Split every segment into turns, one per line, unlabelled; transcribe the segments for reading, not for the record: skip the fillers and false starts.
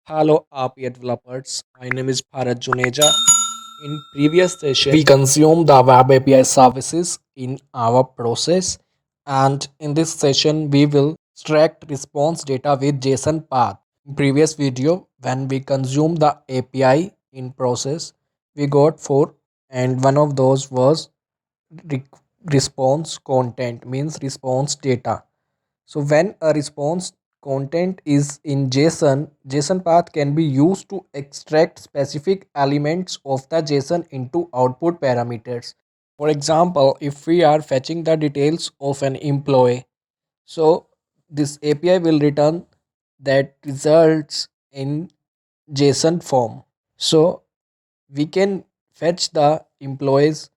Hello RPA developers, my name is Bharat Juneja. In previous session, we consumed the web API services in our process, and in this session, we will extract response data with JSON path. In previous video, when we consumed the API in process, we got four, and one of those was re- response content, means response data. So when a response content is in JSON, JSON path can be used to extract specific elements of the JSON into output parameters. For example, if we are fetching the details of an employee, so this API will return that results in JSON form. So we can fetch the employees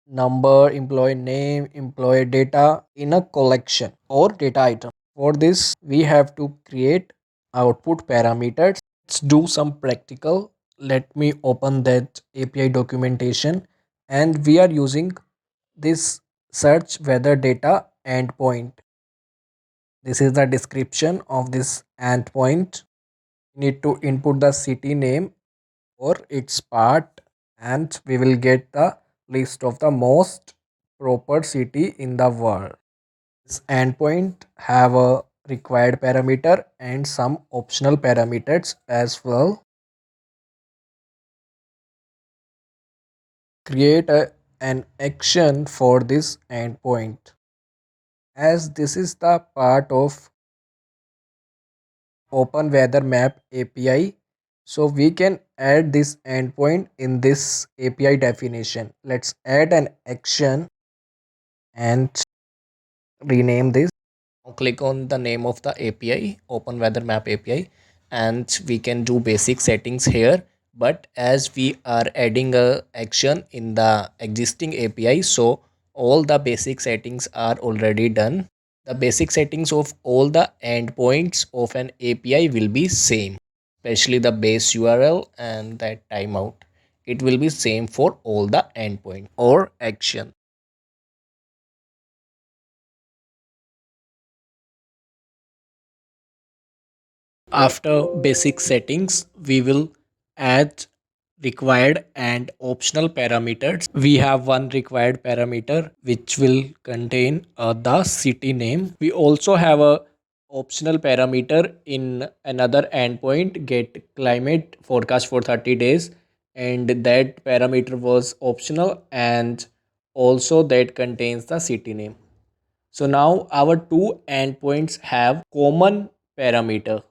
number, employee name, employee data in a collection or data item. For this, we have to create output parameters. Let's do some practical. Let me open that API documentation, and we are using this search weather data endpoint. This is the description of this endpoint. Need to input the city name or its part, and we will get the list of the most proper city in the world. This endpoint have a required parameter and some optional parameters as well. Create an action for this endpoint. As this is the part of open weather map API, so we can add this endpoint in this API definition. Let's add an action and rename this. Now click on the name of the API, Open Weather Map API, and we can do basic settings here. But as we are adding a action in the existing API, so all the basic settings are already done. The basic settings of all the endpoints of an API will be same, especially the base URL and that timeout. It will be same for all the endpoint or action. After basic settings, we will add required and optional parameters. We have one required parameter which will contain the city name. We also have a optional parameter in another endpoint, get climate forecast for 30 days, and that parameter was optional, and also that contains the city name. So now our two endpoints have common parameter,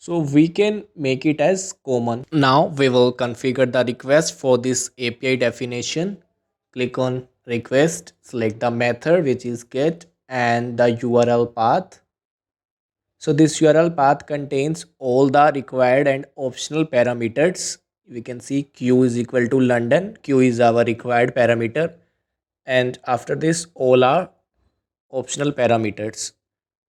so we can make it as common. Now we will configure the request for this API definition. Click on request, select the method which is get and the URL path. So this URL path contains all the required and optional parameters. We can see Q is equal to London. Q is our required parameter, and after this all are optional parameters.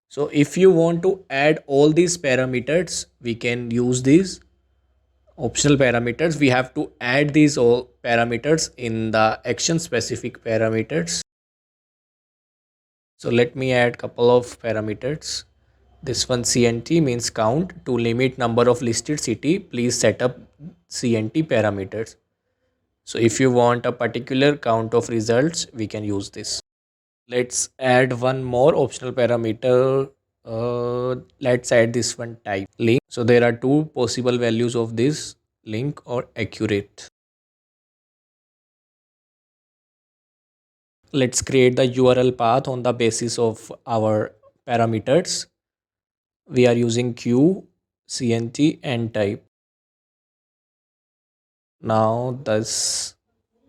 So if you want to add all these parameters, we can use these optional parameters. We have to add these all parameters in the action specific parameters. So let me add couple of parameters. This one CNT means count. To limit number of listed city, please set up CNT parameters. So if you want a particular count of results, we can use this. Let's add one more optional parameter. Let's add this one, type link. So there are two possible values of this, link or accurate. Let's create the URL path on the basis of our parameters. We are using Q, CNT and type. Now this,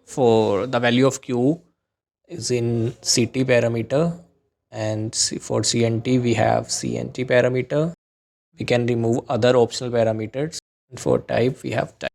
for the value of Q is in city parameter, and for CNT we have CNT parameter. We can remove other optional parameters, and for type we have type.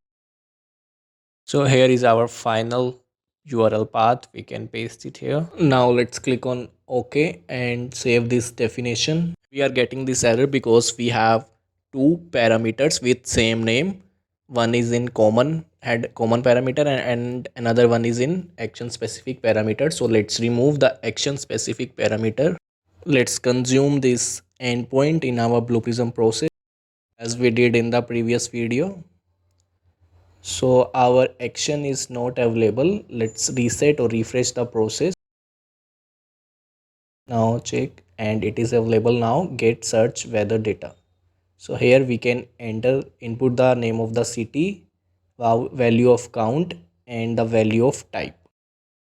So here is our final URL path. We can paste it here. Now let's click on OK and save this definition. We are getting this error because we have two parameters with same name. One is in common, had common parameter, and another one is in action specific parameter. So let's remove the action specific parameter. Let's consume this endpoint in our Blue Prism process. as we did in the previous video. So our action is not available. Let's reset or refresh the process. Now check, and it is available now. Get search weather data. So here we can enter, input the name of the city, value of count, and the value of type.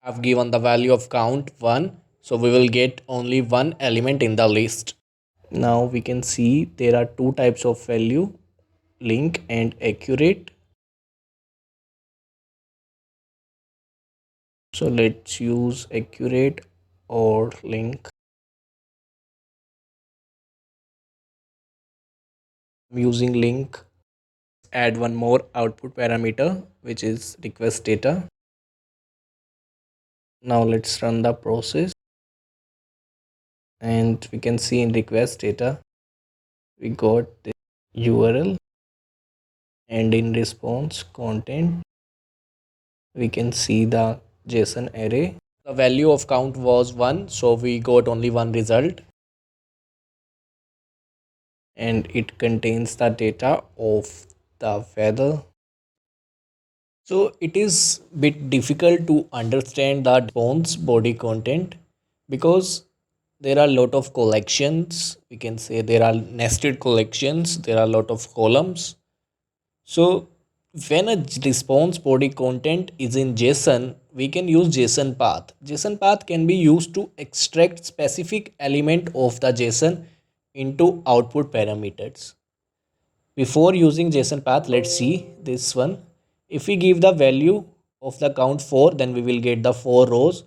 I've given the value of count 1, so we will get only one element in the list. Now we can see there are two types of value, link and accurate. So let's use accurate or link. I'm using link. Add one more output parameter, which is request data. Now let's run the process, and we can see in request data we got the URL, and in response content we can see the JSON array. The value of count was 1, so we got only one result, and it contains the data of the weather. So it is bit difficult to understand the response body content because there are a lot of collections. We can say there are nested collections, there are a lot of columns. So when a response body content is in JSON, we can use JSON path. JSON path can be used to extract specific element of the JSON into output parameters. Before using JSON path, let's see this one. If we give the value of the count 4, then we will get the 4 rows,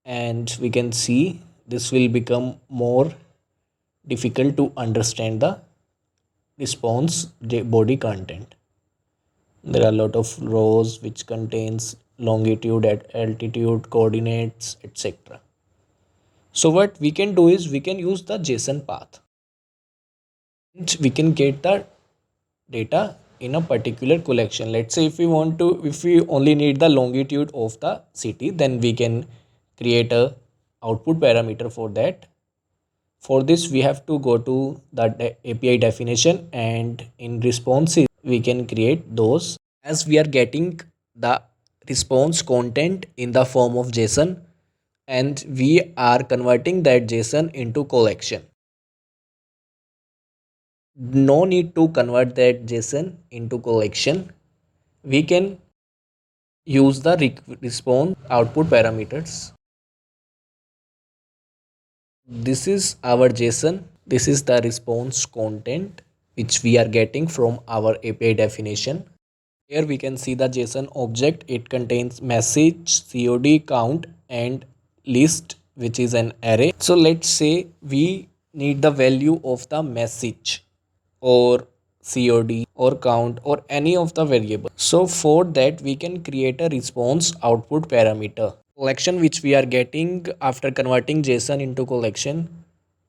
and we can see this will become more difficult to understand the response body content. There are a lot of rows which contains longitude, altitude, coordinates, etc. So what we can do is we can use the JSON path, and we can get the data in a particular collection. Let's say if we want to, if we only need the longitude of the city, then we can create a output parameter for that. For this we have to go to the API definition, and in responses we can create those. As we are getting the response content in the form of JSON, and we are converting that JSON into collection. No need to convert that JSON into collection. We can use the response output parameters. This is our JSON. This is the response content which we are getting from our API definition. Here we can see the JSON object. It contains message, COD, count, and list, which is an array. So let's say we need the value of the message or COD or count or any of the variable. So for that we can create a response output parameter. Collection which we are getting after converting JSON into collection,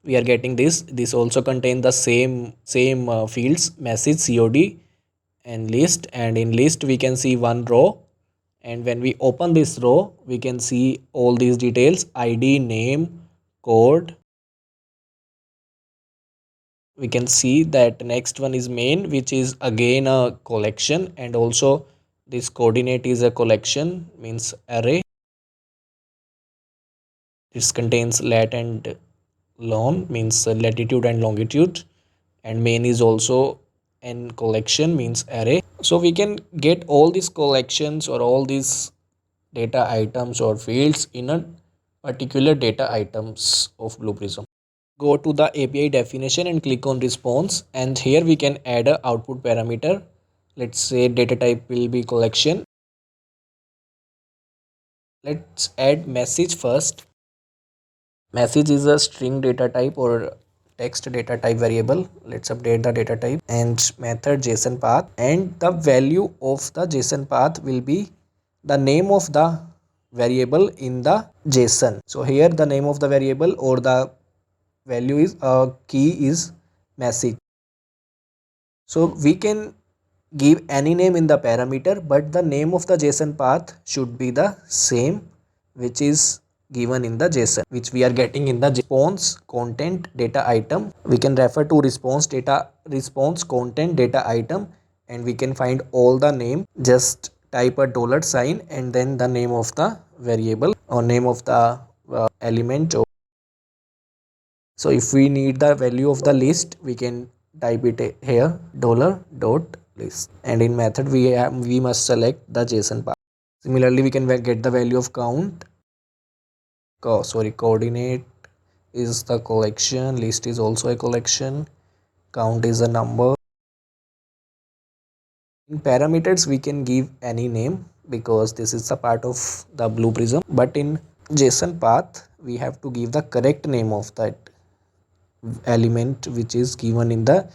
we are getting this also contain the same fields, message, COD, and list. And in list we can see one row, and when we open this row we can see all these details: ID, name, code. We can see that next one is main, which is again a collection, and also this coordinate is a collection, means array. This contains lat and lon, means latitude and longitude, and main is also an collection, means array. So we can get all these collections or all these data items or fields in a particular data items of Blue Prism. Go to the API definition and click on response, and here we can add a output parameter. Let's say data type will be collection. Let's add message first. Message is a string data type or text data type variable. Let's update the data type, and method JSON path, and the value of the JSON path will be the name of the variable in the JSON. So here the name of the variable or the value is key is message. So we can give any name in the parameter, but the name of the JSON path should be the same, which is given in the JSON, which we are getting in the response content data item. We can refer to response content data item, and we can find all the name. Just type a dollar sign and then the name of the variable or name of the element. So if we need the value of the list, we can type it here, dollar dot list, and in method we must select the JSON path. Similarly, we can get the value of count. Coordinate is the collection, list is also a collection, count is a number. In parameters, we can give any name because this is a part of the Blue Prism, but in JSON path, we have to give the correct name of that element which is given in the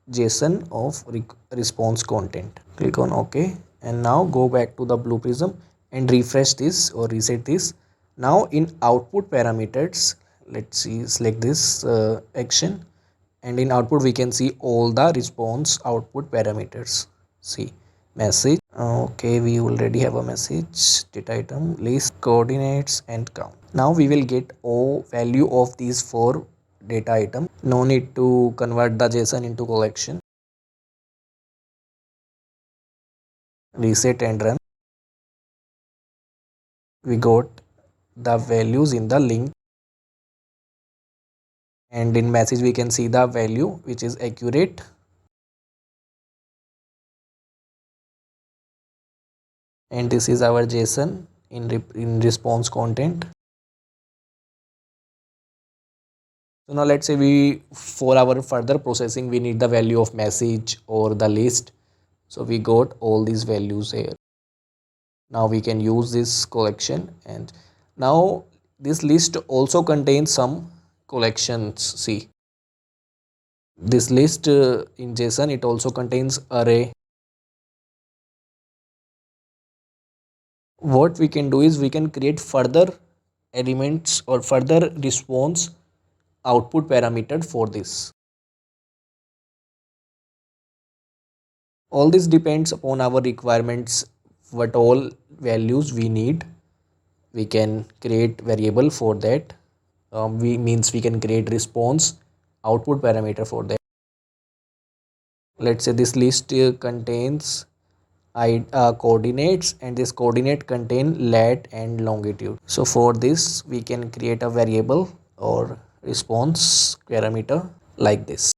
JSON of response content. Click on OK, and now go back to the Blue Prism and refresh this or reset this. Now in output parameters, let's see, select this action, and in output we can see all the response output parameters. See, message. Okay, we already have a message, data item, list, coordinates, and count. Now we will get all value of these four data item. No need to convert the JSON into collection. Reset and run. We got the values in the link, and in message we can see the value which is accurate. And this is our JSON in response content. So now let's say we, for our further processing, we need the value of message or the list. So we got all these values here. Now we can use this collection, and now this list also contains some collections. See, this list in JSON, it also contains array. What we can do is we can create further elements or further response output parameter for this. All this depends upon our requirements, what all values we need. We can create variable for that. We can create response output parameter for that. Let's say this list contains coordinates, and this coordinate contain lat and longitude. So for this we can create a variable or response parameter like this.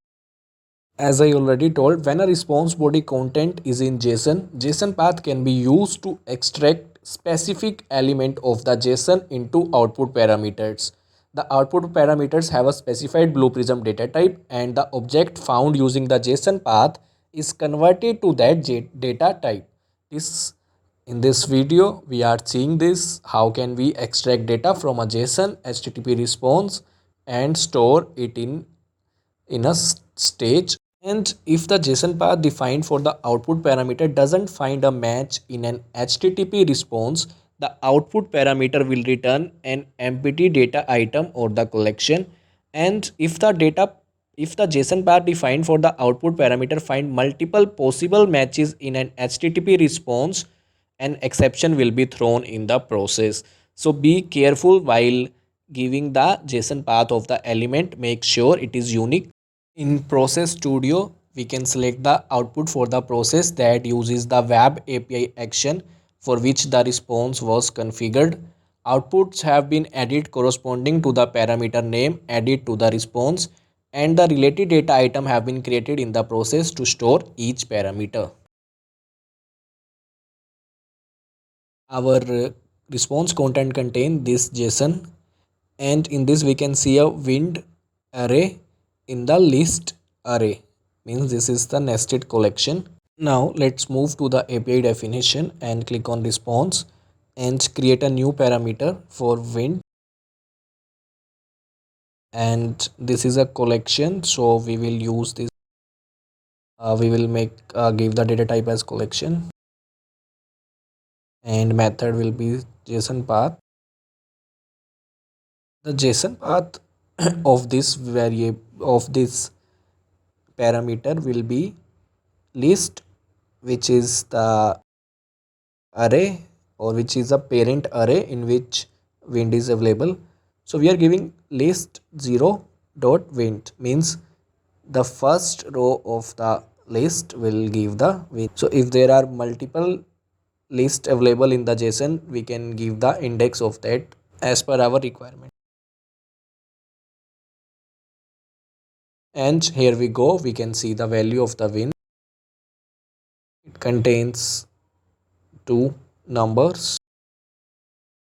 As I already told, when a response body content is in JSON, JSON path can be used to extract specific element of the JSON into output parameters. The output parameters have a specified Blue Prism data type, and the object found using the JSON path is converted to that data type. In this video, we are seeing this, how can we extract data from a JSON HTTP response and store it in a stage. And if the JSON path defined for the output parameter doesn't find a match in an HTTP response, the output parameter will return an empty data item or the collection. And if the JSON path defined for the output parameter find multiple possible matches in an HTTP response, an exception will be thrown in the process. So be careful while giving the JSON path of the element. Make sure it is unique. In Process Studio, we can select the output for the process that uses the web API action for which the response was configured. Outputs have been added corresponding to the parameter name added to the response, and the related data item have been created in the process to store each parameter. Our response content contain this JSON, and in this we can see a wind array in the list array, means this is the nested collection. Now let's move to the API definition and click on response and create a new parameter for wind, and this is a collection, so we will use this. We will give the data type as collection, and method will be JSON path. The JSON path of this variable of this parameter will be list, which is the array or which is a parent array in which wind is available. So we are giving list 0 dot wind means the first row of the list will give the wind. So if there are multiple list available in the JSON, we can give the index of that as per our requirement. And here we go, we can see the value of the wind. It contains two numbers.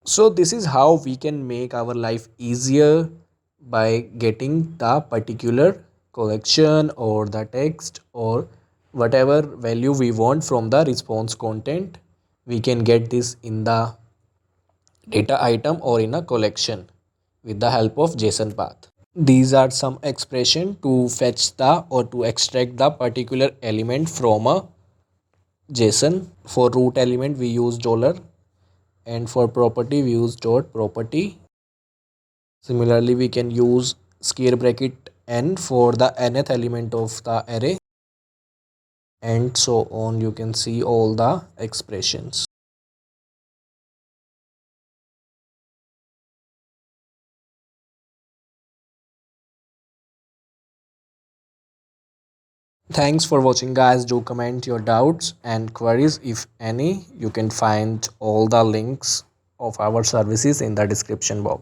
So this is how we can make our life easier by getting the particular collection or the text or whatever value we want from the response content. We can get this in the data item or in a collection with the help of JSON path. These are some expression to fetch the or to extract the particular element from a JSON. For root element we use dollar, and for property we use dot property. Similarly, we can use square bracket n for the nth element of the array, and so on. You can see all the expressions. Thanks for watching, guys. Do comment your doubts and queries if any. You can find all the links of our services in the description box.